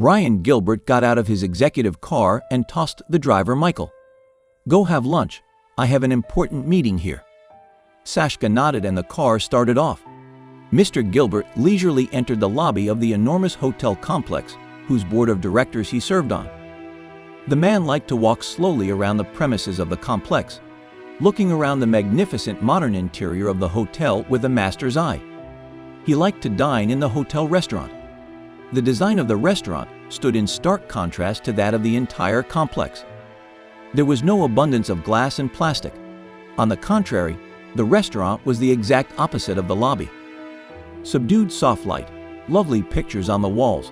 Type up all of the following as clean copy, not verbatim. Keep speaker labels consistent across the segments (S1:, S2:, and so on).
S1: Ryan Gilbert got out of his executive car and tossed the driver Michael. "Go have lunch. I have an important meeting here." Sashka nodded and the car started off. Mr. Gilbert leisurely entered the lobby of the enormous hotel complex whose board of directors he served on. The man liked to walk slowly around the premises of the complex, looking around the magnificent modern interior of the hotel with a master's eye. He liked to dine in the hotel restaurant. The design of the restaurant stood in stark contrast to that of the entire complex. There was no abundance of glass and plastic. On the contrary, the restaurant was the exact opposite of the lobby. Subdued soft light, lovely pictures on the walls,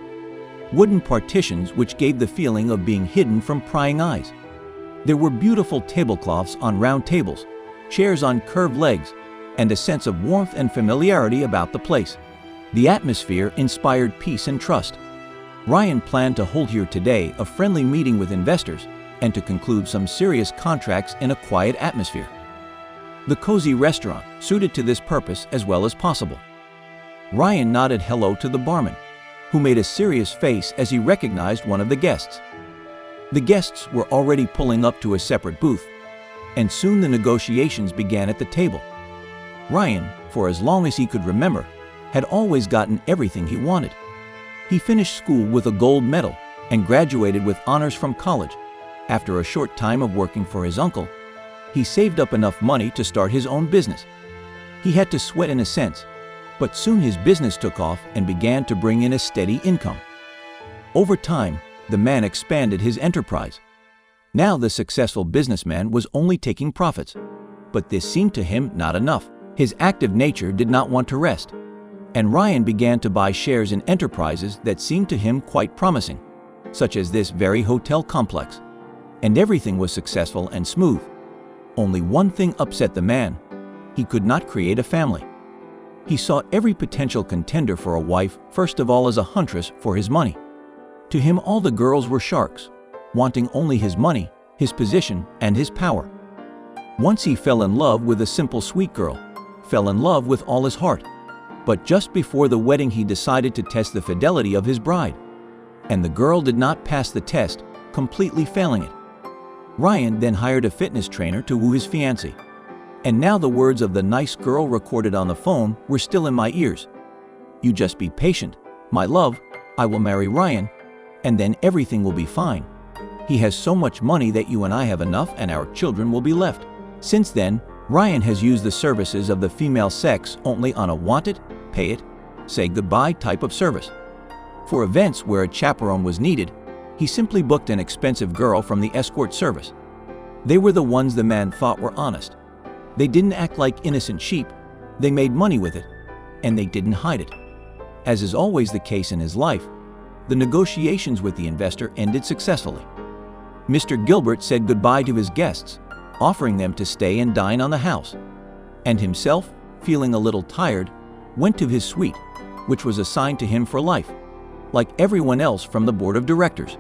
S1: wooden partitions which gave the feeling of being hidden from prying eyes. There were beautiful tablecloths on round tables, chairs on curved legs, and a sense of warmth and familiarity about the place. The atmosphere inspired peace and trust. Ryan planned to hold here today a friendly meeting with investors and to conclude some serious contracts in a quiet atmosphere. The cozy restaurant suited to this purpose as well as possible. Ryan nodded hello to the barman, who made a serious face as he recognized one of the guests. The guests were already pulling up to a separate booth, and soon the negotiations began at the table. Ryan, for as long as he could remember, had always gotten everything he wanted. He finished school with a gold medal and graduated with honors from college. After a short time of working for his uncle, he saved up enough money to start his own business. He had to sweat in a sense, but soon his business took off and began to bring in a steady income. Over time, the man expanded his enterprise. Now the successful businessman was only taking profits, but this seemed to him not enough. His active nature did not want to rest, and Ryan began to buy shares in enterprises that seemed to him quite promising, such as this very hotel complex. And everything was successful and smooth. Only one thing upset the man: he could not create a family. He saw every potential contender for a wife first of all as a huntress for his money. To him all the girls were sharks, wanting only his money, his position, and his power. Once he fell in love with a simple sweet girl, fell in love with all his heart. But just before the wedding he decided to test the fidelity of his bride. And the girl did not pass the test, completely failing it. Ryan then hired a fitness trainer to woo his fiancée. And now the words of the nice girl recorded on the phone were still in my ears. "You just be patient, my love. I will marry Ryan, and then everything will be fine. He has so much money that you and I have enough and our children will be left." Since then, Ryan has used the services of the female sex only on a want it, pay it, say goodbye type of service. For events where a chaperone was needed, he simply booked an expensive girl from the escort service. They were the ones the man thought were honest. They didn't act like innocent sheep, they made money with it, and they didn't hide it. As is always the case in his life, the negotiations with the investor ended successfully. Mr. Gilbert said goodbye to his guests, offering them to stay and dine on the house, and himself, feeling a little tired, went to his suite, which was assigned to him for life, like everyone else from the board of directors.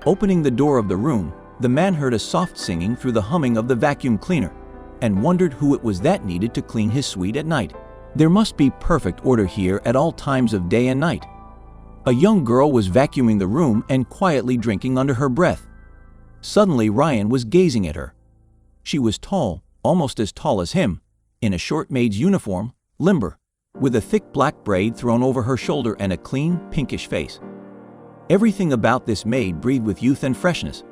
S1: Opening the door of the room, the man heard a soft singing through the humming of the vacuum cleaner, and wondered who it was that needed to clean his suite at night. There must be perfect order here at all times of day and night. A young girl was vacuuming the room and quietly drinking under her breath. Suddenly Ryan was gazing at her. She was tall, almost as tall as him, in a short maid's uniform, limber, with a thick black braid thrown over her shoulder and a clean, pinkish face. Everything about this maid breathed with youth and freshness.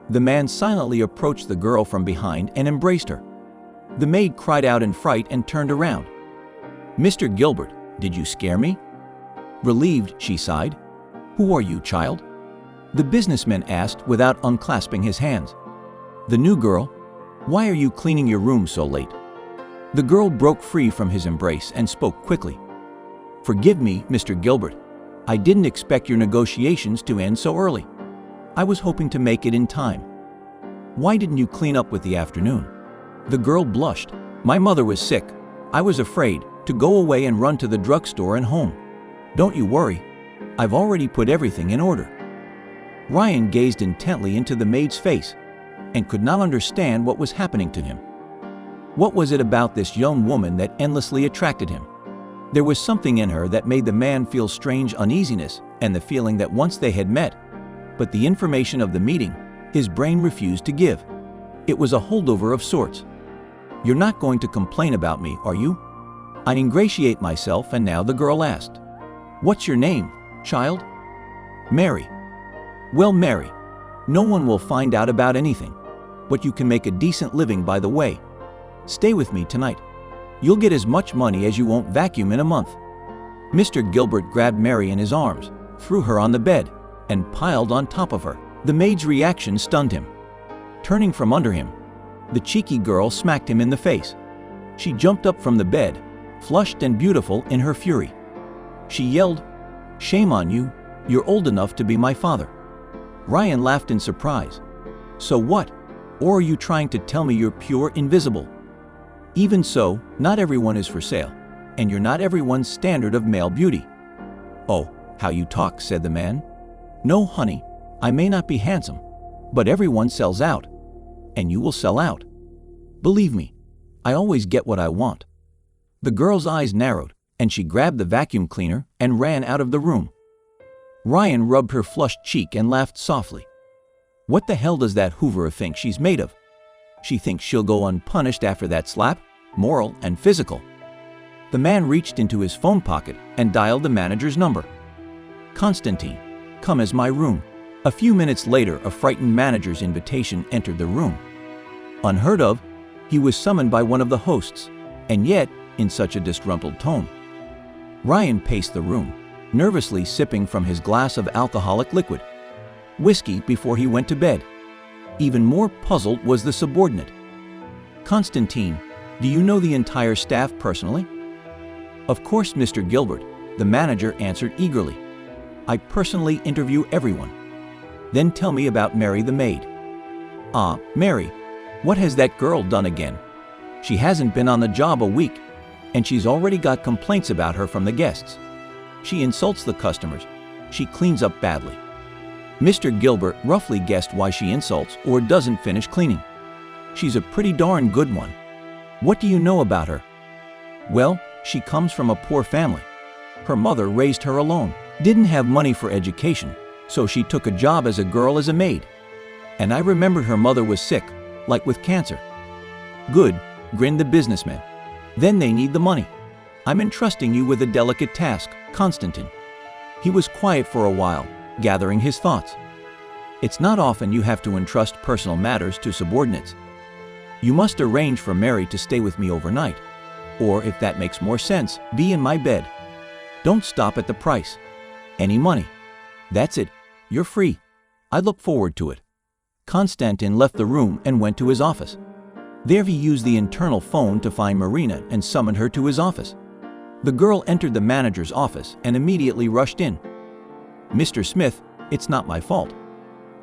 S1: The man silently approached the girl from behind and embraced her. The maid cried out in fright and turned around. "Mr. Gilbert, did you scare me?" Relieved, she sighed. "Who are you, child?" The businessman asked without unclasping his hands. The new girl, "Why are you cleaning your room so late?" The girl broke free from his embrace and spoke quickly. "Forgive me, Mr. Gilbert. I didn't expect your negotiations to end so early. I was hoping to make it in time. Why didn't you clean up with the afternoon?" The girl blushed. "My mother was sick. I was afraid to go away and run to the drugstore and home. Don't you worry. I've already put everything in order." Ryan gazed intently into the maid's face and could not understand what was happening to him. What was it about this young woman that endlessly attracted him? There was something in her that made the man feel strange uneasiness and the feeling that once they had met, but the information of the meeting, his brain refused to give. It was a holdover of sorts. "You're not going to complain about me, are you?" I ingratiate myself, and now the girl asked, "What's your name, child?" "Mary." "Well, Mary, no one will find out about anything, but you can make a decent living by the way. Stay with me tonight. You'll get as much money as you won't vacuum in a month." Mr. Gilbert grabbed Mary in his arms, threw her on the bed, and piled on top of her. The maid's reaction stunned him. Turning from under him, the cheeky girl smacked him in the face. She jumped up from the bed, flushed and beautiful in her fury. She yelled, "Shame on you, you're old enough to be my father." Ryan laughed in surprise. "So what? Or are you trying to tell me you're pure invisible?" "Even so, not everyone is for sale, and you're not everyone's standard of male beauty." "Oh, how you talk," said the man. "No, honey, I may not be handsome, but everyone sells out, and you will sell out. Believe me, I always get what I want." The girl's eyes narrowed, and she grabbed the vacuum cleaner and ran out of the room. Ryan rubbed her flushed cheek and laughed softly. What the hell does that Hoover think she's made of? She thinks she'll go unpunished after that slap, moral and physical. The man reached into his phone pocket and dialed the manager's number. "Constantine, come as my room." A few minutes later, a frightened manager's invitation entered the room. Unheard of, he was summoned by one of the hosts, and yet in such a disgruntled tone. Ryan paced the room, nervously sipping from his glass of alcoholic liquid, whiskey, before he went to bed. Even more puzzled was the subordinate. "Constantine, do you know the entire staff personally?" "Of course, Mr. Gilbert," the manager answered eagerly. "I personally interview everyone." "Then tell me about Mary the maid." "Ah, Mary, what has that girl done again? She hasn't been on the job a week, and she's already got complaints about her from the guests. She insults the customers. She cleans up badly." Mr. Gilbert roughly guessed why she insults or doesn't finish cleaning. "She's a pretty darn good one. What do you know about her?" "Well, she comes from a poor family. Her mother raised her alone, didn't have money for education, so she took a job as a girl as a maid. And I remembered her mother was sick, like with cancer." "Good," grinned the businessman. "Then they need the money. I'm entrusting you with a delicate task, Constantine." He was quiet for a while, gathering his thoughts. "It's not often you have to entrust personal matters to subordinates. You must arrange for Mary to stay with me overnight, or if that makes more sense, be in my bed. Don't stop at the price. Any money. That's it. You're free. I look forward to it." Constantine left the room and went to his office. There he used the internal phone to find Marina and summoned her to his office. The girl entered the manager's office and immediately rushed in. "Mr. Smith, it's not my fault.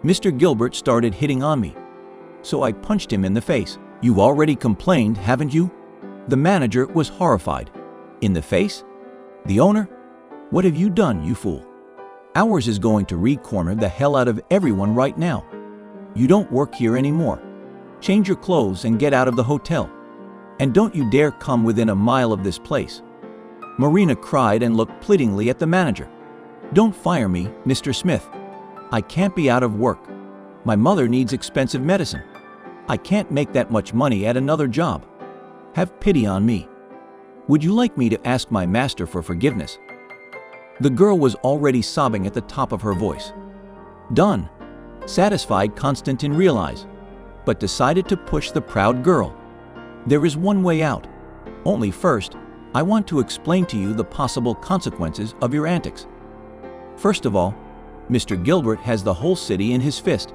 S1: Mr. Gilbert started hitting on me, so I punched him in the face." "You already complained, haven't you?" The manager was horrified. "In the face? The owner? What have you done, you fool? Ours is going to re-corner the hell out of everyone right now. You don't work here anymore. Change your clothes and get out of the hotel. And don't you dare come within a mile of this place." Marina cried and looked pleadingly at the manager. "Don't fire me, Mr. Smith. I can't be out of work. My mother needs expensive medicine. I can't make that much money at another job. Have pity on me. Would you like me to ask my master for forgiveness?" The girl was already sobbing at the top of her voice. Done. Satisfied, Constantine realized, but decided to push the proud girl. "There is one way out. Only first, I want to explain to you the possible consequences of your antics. First of all, Mr. Gilbert has the whole city in his fist.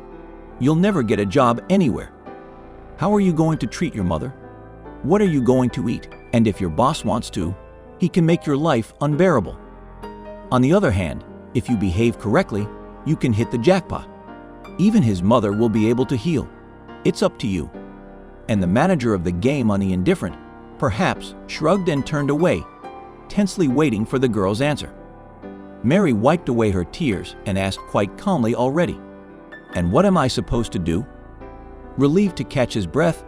S1: You'll never get a job anywhere. How are you going to treat your mother? What are you going to eat? And if your boss wants to, he can make your life unbearable. On the other hand, if you behave correctly, you can hit the jackpot. Even his mother will be able to heal. It's up to you." And the manager of the game on the indifferent, perhaps, shrugged and turned away, tensely waiting for the girl's answer. Mary wiped away her tears and asked quite calmly already, "And what am I supposed to do?" Relieved to catch his breath,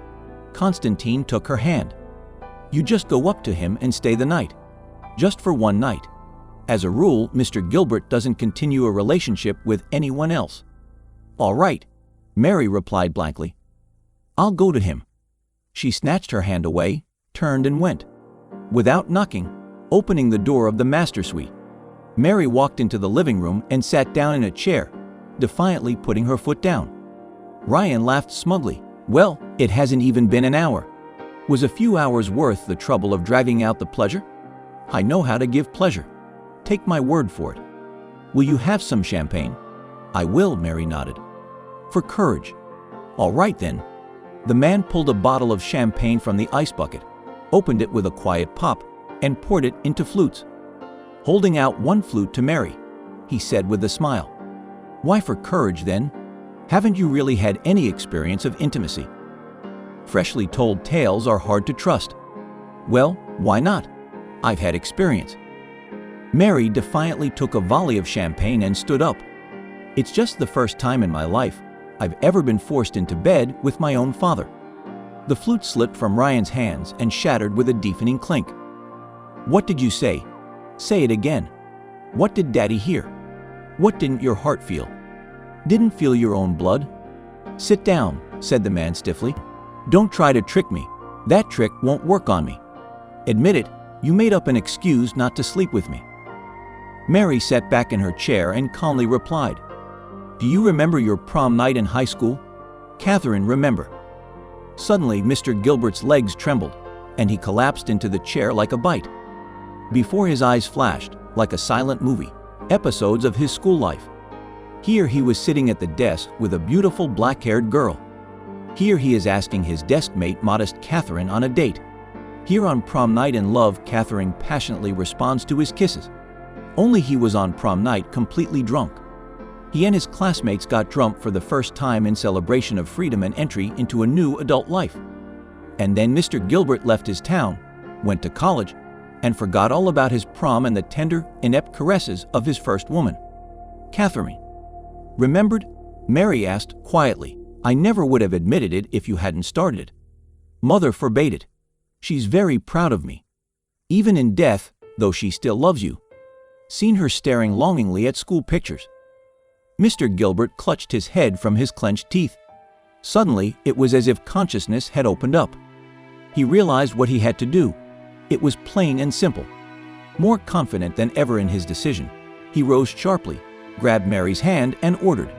S1: Constantine took her hand. "You just go up to him and stay the night. Just for one night. As a rule, Mr. Gilbert doesn't continue a relationship with anyone else. All right, Mary replied blankly. I'll go to him. She snatched her hand away, turned and went. Without knocking, opening the door of the master suite, Mary walked into the living room and sat down in a chair, defiantly putting her foot down. Ryan laughed smugly. Well, it hasn't even been an hour. Was a few hours worth the trouble of dragging out the pleasure? I know how to give pleasure. Take my word for it. Will you have some champagne? I will, Mary nodded. For courage. All right then. The man pulled a bottle of champagne from the ice bucket, opened it with a quiet pop, and poured it into flutes. Holding out one flute to Mary, he said with a smile, Why for courage then? Haven't you really had any experience of intimacy? Freshly told tales are hard to trust. Well, why not? I've had experience. Mary defiantly took a volley of champagne and stood up. It's just the first time in my life I've ever been forced into bed with my own father. The flute slipped from Ryan's hands and shattered with a deafening clink. What did you say? Say it again. What did Daddy hear? What didn't your heart feel? Didn't feel your own blood? Sit down, said the man stiffly. Don't try to trick me. That trick won't work on me. Admit it, you made up an excuse not to sleep with me. Mary sat back in her chair and calmly replied, Do you remember your prom night in high school? Catherine, remember. Suddenly, Mr. Gilbert's legs trembled, and he collapsed into the chair like a bite. Before his eyes flashed, like a silent movie, episodes of his school life. Here he was sitting at the desk with a beautiful black-haired girl. Here he is asking his desk mate, modest Catherine, on a date. Here on prom night in love, Catherine passionately responds to his kisses. Only he was on prom night completely drunk. He and his classmates got drunk for the first time in celebration of freedom and entry into a new adult life. And then Mr. Gilbert left his town, went to college, and forgot all about his prom and the tender, inept caresses of his first woman. Catherine. Remembered? Mary asked quietly. I never would have admitted it if you hadn't started it. Mother forbade it. She's very proud of me. Even in death, though she still loves you. Seen her staring longingly at school pictures. Mr. Gilbert clutched his head from his clenched teeth. Suddenly, it was as if consciousness had opened up. He realized what he had to do. It was plain and simple. More confident than ever in his decision, he rose sharply, grabbed Mary's hand, and ordered,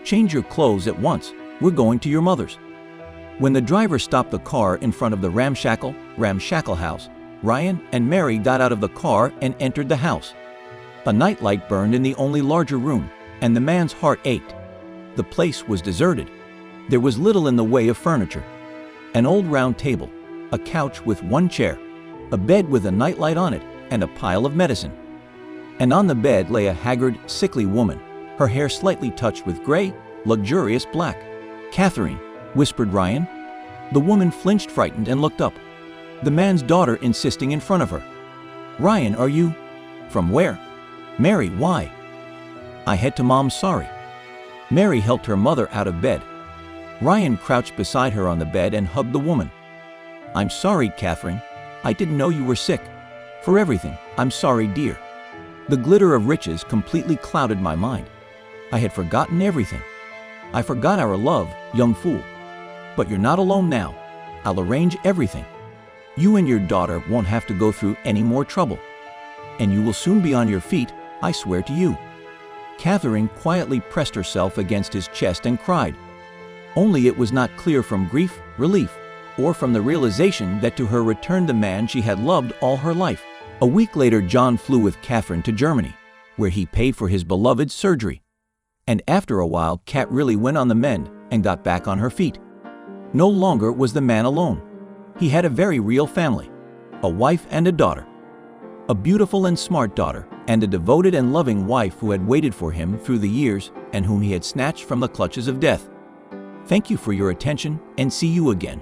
S1: Change your clothes at once. We're going to your mother's. When the driver stopped the car in front of the ramshackle house, Ryan and Mary got out of the car and entered the house. A nightlight burned in the only larger room, and the man's heart ached. The place was deserted. There was little in the way of furniture. An old round table, a couch with one chair, a bed with a nightlight on it, and a pile of medicine. And on the bed lay a haggard, sickly woman, her hair slightly touched with gray, luxurious black. Catherine, whispered Ryan. The woman flinched, frightened, and looked up. The man's daughter insisting in front of her. Ryan, are you? From where? Mary, why? I had to Mom, sorry. Mary helped her mother out of bed. Ryan crouched beside her on the bed and hugged the woman. I'm sorry, Catherine. I didn't know you were sick. For everything, I'm sorry, dear. The glitter of riches completely clouded my mind. I had forgotten everything. I forgot our love, young fool. But you're not alone now. I'll arrange everything. You and your daughter won't have to go through any more trouble. And you will soon be on your feet, I swear to you. Catherine quietly pressed herself against his chest and cried. Only it was not clear from grief, relief, or from the realization that to her returned the man she had loved all her life. A week later, John flew with Catherine to Germany, where he paid for his beloved's surgery. And after a while, Cat really went on the mend and got back on her feet. No longer was the man alone. He had a very real family, a wife and a daughter. A beautiful and smart daughter, and a devoted and loving wife who had waited for him through the years and whom he had snatched from the clutches of death. Thank you for your attention, and see you again.